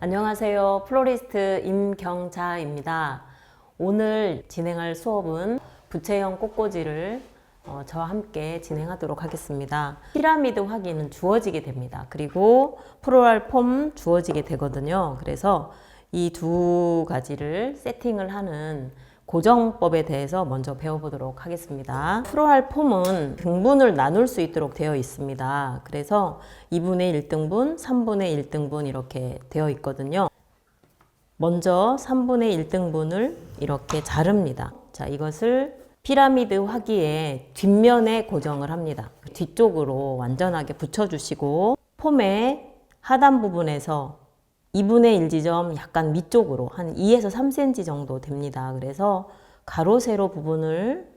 안녕하세요. 플로리스트 임경자입니다. 오늘 진행할 수업은 부채형 꽃꽂이를 저와 함께 진행하도록 하겠습니다. 피라미드 확인은 주어지게 됩니다. 그리고 프로랄 폼 주어지게 되거든요. 그래서 이 두 가지를 세팅을 하는 고정법에 대해서 먼저 배워보도록 하겠습니다. 프로랄 폼은 등분을 나눌 수 있도록 되어 있습니다. 그래서 2분의 1등분, 3분의 1등분 이렇게 되어 있거든요. 먼저 3분의 1등분을 이렇게 자릅니다. 자, 이것을 피라미드 화기의 뒷면에 고정을 합니다. 뒤쪽으로 완전하게 붙여주시고 폼의 하단 부분에서 2분의 1 지점 약간 밑쪽으로 한 2에서 3cm 정도 됩니다. 그래서 가로 세로 부분을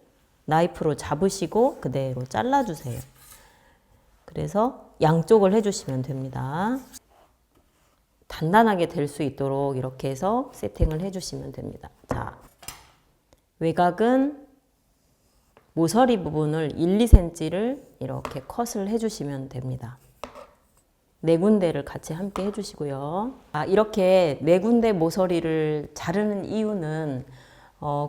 나이프로 잡으시고 그대로 잘라주세요. 그래서 양쪽을 해주시면 됩니다. 단단하게 될 수 있도록 이렇게 해서 세팅을 해주시면 됩니다. 자, 외곽은 모서리 부분을 1, 2cm를 이렇게 컷을 해주시면 됩니다. 네 군데를 같이 함께 해주시고요. 이렇게 네 군데 모서리를 자르는 이유는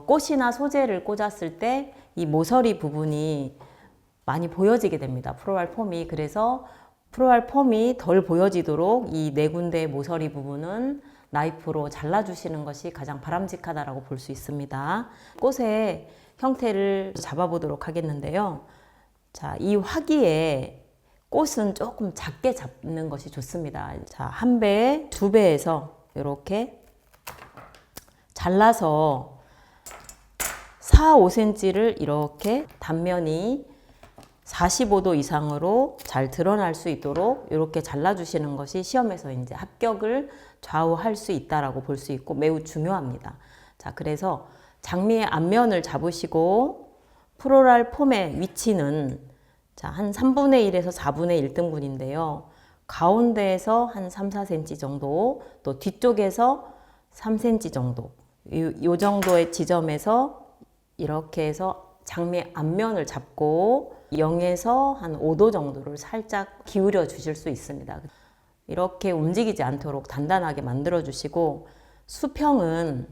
꽃이나 소재를 꽂았을 때 이 모서리 부분이 많이 보여지게 됩니다. 프로랄 폼이. 그래서 프로랄 폼이 덜 보여지도록 이 네 군데 모서리 부분은 나이프로 잘라주시는 것이 가장 바람직하다고 볼 수 있습니다. 꽃의 형태를 잡아보도록 하겠는데요. 자, 이 화기에 꽃은 조금 작게 잡는 것이 좋습니다. 자, 1배, 2배에서 이렇게 잘라서 4, 5cm를 이렇게 단면이 45도 이상으로 잘 드러날 수 있도록 이렇게 잘라주시는 것이 시험에서 이제 합격을 좌우할 수 있다라고 볼 수 있고 매우 중요합니다. 자, 그래서 장미의 앞면을 잡으시고 프로랄 폼의 위치는 자, 한 3분의 1에서 4분의 1등분인데요. 가운데에서 한 3, 4cm 정도, 또 뒤쪽에서 3cm 정도, 이 정도의 지점에서 이렇게 해서 장미의 앞면을 잡고 0에서 한 5도 정도를 살짝 기울여 주실 수 있습니다. 이렇게 움직이지 않도록 단단하게 만들어 주시고 수평은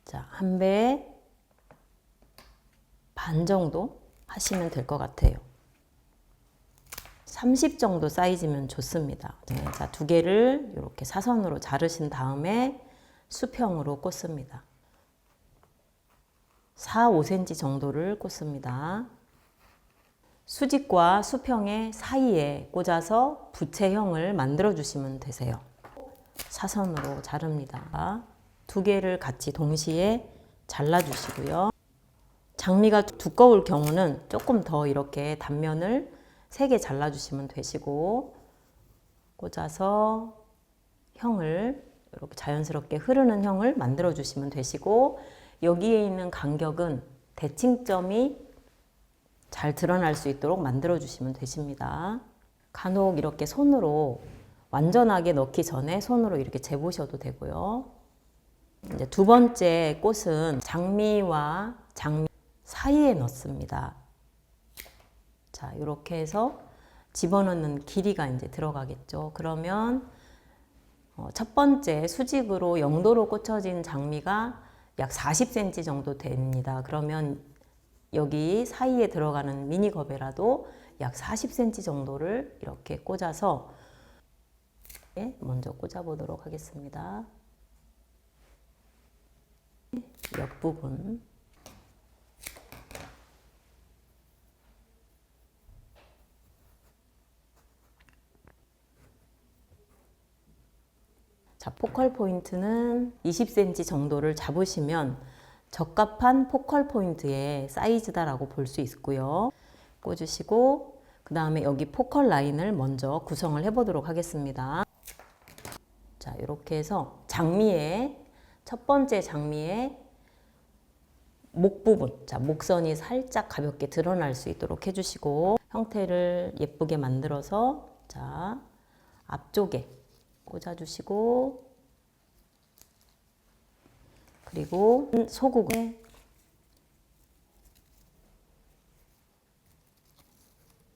자, 1배 반 정도 하시면 될 것 같아요. 30 정도 사이즈면 좋습니다. 자, 2개를 이렇게 사선으로 자르신 다음에 수평으로 꽂습니다. 4, 5cm 정도를 꽂습니다. 수직과 수평의 사이에 꽂아서 부채형을 만들어 주시면 되세요. 사선으로 자릅니다. 2개를 같이 동시에 잘라 주시고요. 장미가 두꺼울 경우는 조금 더 이렇게 단면을 3개 잘라주시면 되시고 꽂아서 형을 이렇게 자연스럽게 흐르는 형을 만들어 주시면 되시고 여기에 있는 간격은 대칭점이 잘 드러날 수 있도록 만들어 주시면 되십니다. 간혹 이렇게 손으로 완전하게 넣기 전에 손으로 이렇게 재보셔도 되고요. 이제 두 번째 꽃은 장미와 장미 사이에 넣습니다. 자, 이렇게 해서 집어넣는 길이가 이제 들어가겠죠. 그러면 첫 번째 수직으로 0도로 꽂혀진 장미가 약 40cm 정도 됩니다. 그러면 여기 사이에 들어가는 미니 거베라도 약 40cm 정도를 이렇게 꽂아서 먼저 꽂아보도록 하겠습니다. 옆부분 자, 포컬 포인트는 20cm 정도를 잡으시면 적합한 포컬 포인트의 사이즈다라고 볼 수 있고요. 꽂으시고 그 다음에 여기 포컬 라인을 먼저 구성을 해보도록 하겠습니다. 자, 이렇게 해서 첫 번째 장미의 목 부분, 자, 목선이 살짝 가볍게 드러날 수 있도록 해주시고 형태를 예쁘게 만들어서 자, 앞쪽에 꽂아주시고 그리고 소국에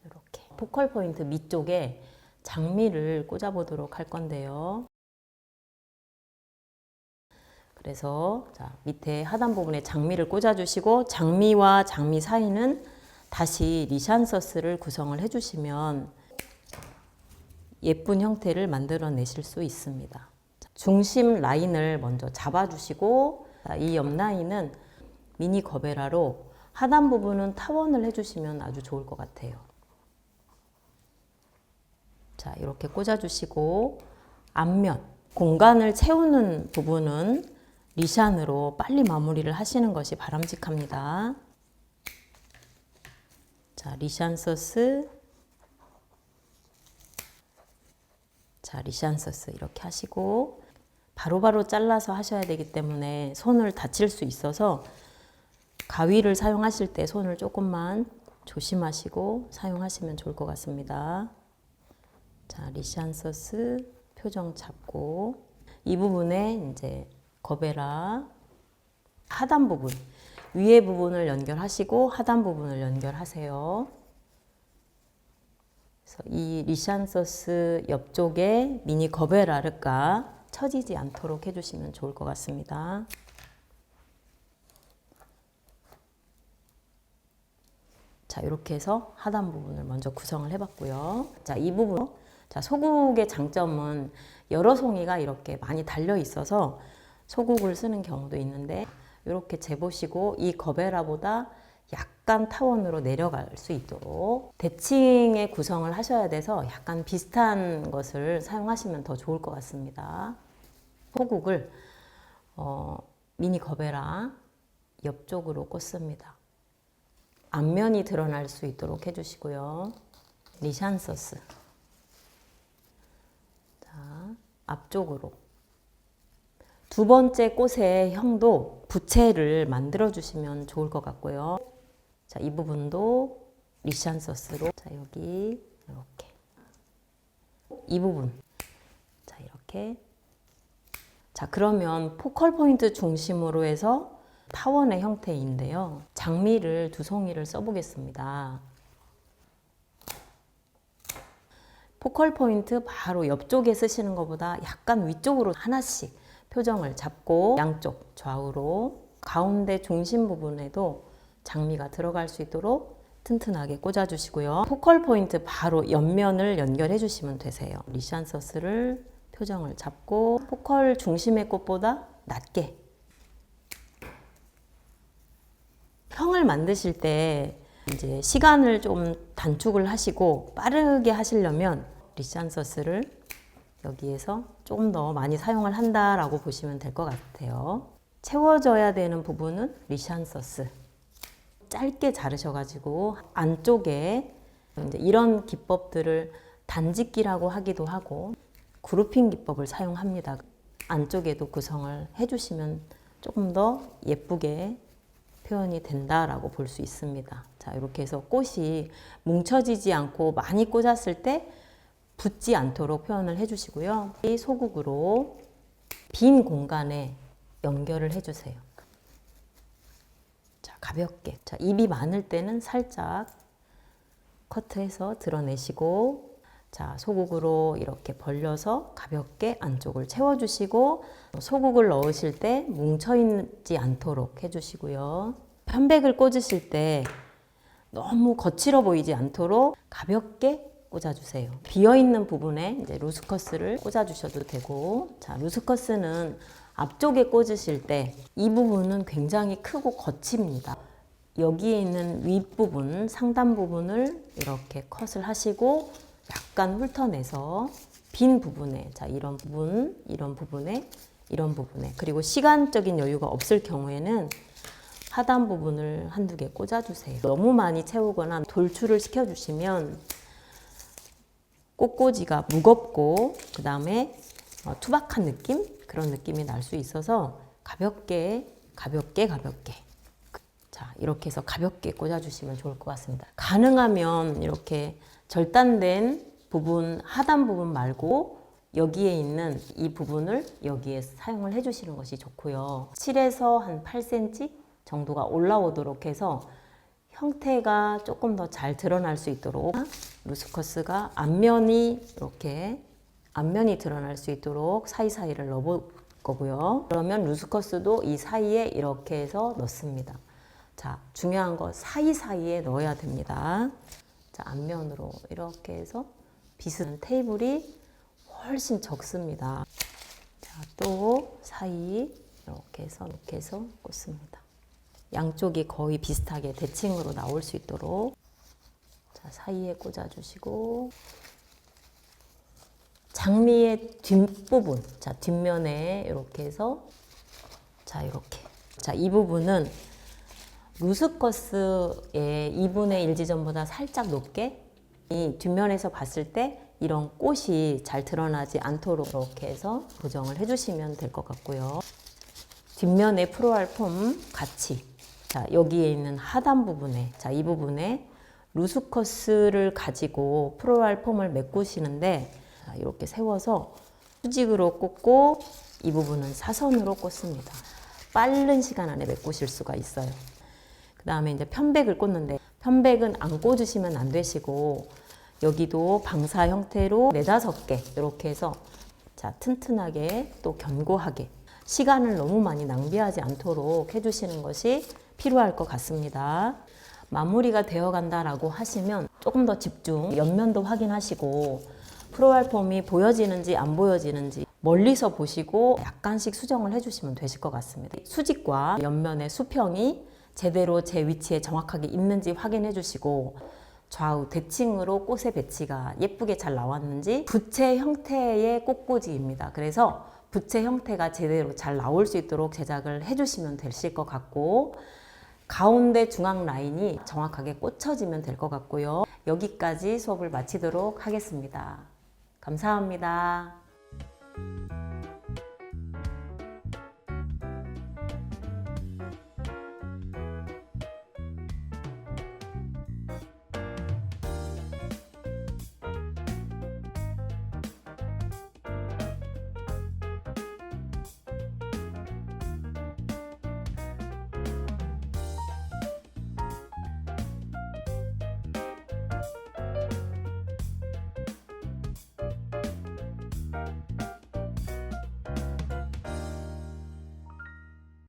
이렇게 포컬 포인트 밑쪽에 장미를 꽂아 보도록 할 건데요. 그래서 자, 밑에 하단 부분에 장미를 꽂아 주시고 장미와 장미 사이는 다시 리샨서스를 구성을 해 주시면 예쁜 형태를 만들어 내실 수 있습니다. 중심 라인을 먼저 잡아 주시고 이 옆 라인은 미니 거베라로 하단 부분은 타원을 해 주시면 아주 좋을 것 같아요. 자, 이렇게 꽂아 주시고 앞면 공간을 채우는 부분은 리샨으로 빨리 마무리를 하시는 것이 바람직합니다. 자, 리샨서스, 자, 리샨서스 이렇게 하시고 바로바로 잘라서 하셔야 되기 때문에 손을 다칠 수 있어서 가위를 사용하실 때 손을 조금만 조심하시고 사용하시면 좋을 것 같습니다. 자, 리샨서스 표정 잡고 이 부분에 이제 거베라 하단 부분, 위에 부분을 연결하시고 하단 부분을 연결하세요. 그래서 이 리샨서스 옆쪽에 미니 거베라가 처지지 않도록 해주시면 좋을 것 같습니다. 자, 이렇게 해서 하단 부분을 먼저 구성을 해봤고요. 자, 이 부분, 자, 소국의 장점은 여러 송이가 이렇게 많이 달려 있어서 소국을 쓰는 경우도 있는데 이렇게 재보시고 이 거베라보다 약간 타원으로 내려갈 수 있도록 대칭의 구성을 하셔야 돼서 약간 비슷한 것을 사용하시면 더 좋을 것 같습니다. 소국을 미니 거베라 옆쪽으로 꽂습니다. 앞면이 드러날 수 있도록 해주시고요. 리샨서스, 자, 앞쪽으로 두 번째 꽃의 형도 부채를 만들어 주시면 좋을 것 같고요. 자, 이 부분도 리샨서스로, 자, 여기 이렇게 이 부분, 자, 이렇게. 자, 그러면 포컬 포인트 중심으로 해서 타원의 형태인데요. 장미를 두 송이를 써보겠습니다. 포컬 포인트 바로 옆쪽에 쓰시는 것보다 약간 위쪽으로 하나씩 표정을 잡고 양쪽 좌우로 가운데 중심 부분에도 장미가 들어갈 수 있도록 튼튼하게 꽂아주시고요. 포컬 포인트 바로 옆면을 연결해 주시면 되세요. 리샨서스를 표정을 잡고 포컬 중심의 꽃보다 낮게. 형을 만드실 때 이제 시간을 좀 단축을 하시고 빠르게 하시려면 리샨서스를 여기에서 조금 더 많이 사용을 한다라고 보시면 될 것 같아요. 채워져야 되는 부분은 리샨서스 짧게 자르셔가지고 안쪽에 이제 이런 기법들을 단짓기라고 하기도 하고 그루핑 기법을 사용합니다. 안쪽에도 구성을 해주시면 조금 더 예쁘게 표현이 된다라고 볼 수 있습니다. 자, 이렇게 해서 꽃이 뭉쳐지지 않고 많이 꽂았을 때 붙지 않도록 표현을 해주시고요. 이 소국으로 빈 공간에 연결을 해주세요. 자, 가볍게. 자, 입이 많을 때는 살짝 커트해서 드러내시고, 자, 소국으로 이렇게 벌려서 가볍게 안쪽을 채워주시고, 소국을 넣으실 때 뭉쳐있지 않도록 해주시고요. 편백을 꽂으실 때 너무 거칠어 보이지 않도록 가볍게 꽂아주세요. 비어있는 부분에 이제 루스커스를 꽂아주셔도 되고, 자, 루스커스는 앞쪽에 꽂으실 때 이 부분은 굉장히 크고 거칩니다. 여기에 있는 윗부분, 상단 부분을 이렇게 컷을 하시고 약간 훑어내서 빈 부분에, 자, 이런 부분, 이런 부분에, 이런 부분에, 그리고 시간적인 여유가 없을 경우에는 하단 부분을 한두 개 꽂아주세요. 너무 많이 채우거나 돌출을 시켜주시면 꽃꽂이가 무겁고 그 다음에 투박한 느낌? 그런 느낌이 날 수 있어서 가볍게 자, 이렇게 해서 가볍게 꽂아주시면 좋을 것 같습니다. 가능하면 이렇게 절단된 부분, 하단 부분 말고 여기에 있는 이 부분을 여기에 사용을 해주시는 것이 좋고요. 7에서 한 8cm 정도가 올라오도록 해서 형태가 조금 더 잘 드러날 수 있도록 루스커스가 앞면이 이렇게 앞면이 드러날 수 있도록 사이사이를 넣어볼 거고요. 그러면 루스커스도 이 사이에 이렇게 해서 넣습니다. 자, 중요한 거 사이사이에 넣어야 됩니다. 자, 앞면으로 이렇게 해서 비슷한 테이블이 훨씬 적습니다. 자, 또 사이 이렇게 해서 꽂습니다. 양쪽이 거의 비슷하게 대칭으로 나올 수 있도록 자, 사이에 꽂아주시고 장미의 뒷부분, 자, 뒷면에 이렇게 해서 자, 이렇게 자, 이 부분은 루스커스의 2분의 1 지점보다 살짝 높게 이 뒷면에서 봤을 때 이런 꽃이 잘 드러나지 않도록 이렇게 해서 고정을 해주시면 될 것 같고요. 뒷면에 프로알 폼 같이 자, 여기에 있는 하단 부분에 자, 이 부분에 루스커스를 가지고 프로알 폼을 메꾸시는데 자, 이렇게 세워서 수직으로 꽂고 이 부분은 사선으로 꽂습니다. 빠른 시간 안에 메꾸실 수가 있어요. 그 다음에 이제 편백을 꽂는데 편백은 안 꽂으시면 안 되시고 여기도 방사 형태로 4-5개 이렇게 해서 자, 튼튼하게 또 견고하게 시간을 너무 많이 낭비하지 않도록 해주시는 것이 필요할 것 같습니다. 마무리가 되어 간다라고 하시면 조금 더 집중, 옆면도 확인하시고 프로알 폼이 보여지는지 안 보여지는지 멀리서 보시고 약간씩 수정을 해주시면 되실 것 같습니다. 수직과 옆면의 수평이 제대로 제 위치에 정확하게 있는지 확인해 주시고 좌우 대칭으로 꽃의 배치가 예쁘게 잘 나왔는지 부채 형태의 꽃꽂이입니다. 그래서 부채 형태가 제대로 잘 나올 수 있도록 제작을 해주시면 되실 것 같고 가운데 중앙 라인이 정확하게 꽂혀지면 될 것 같고요. 여기까지 수업을 마치도록 하겠습니다. 감사합니다.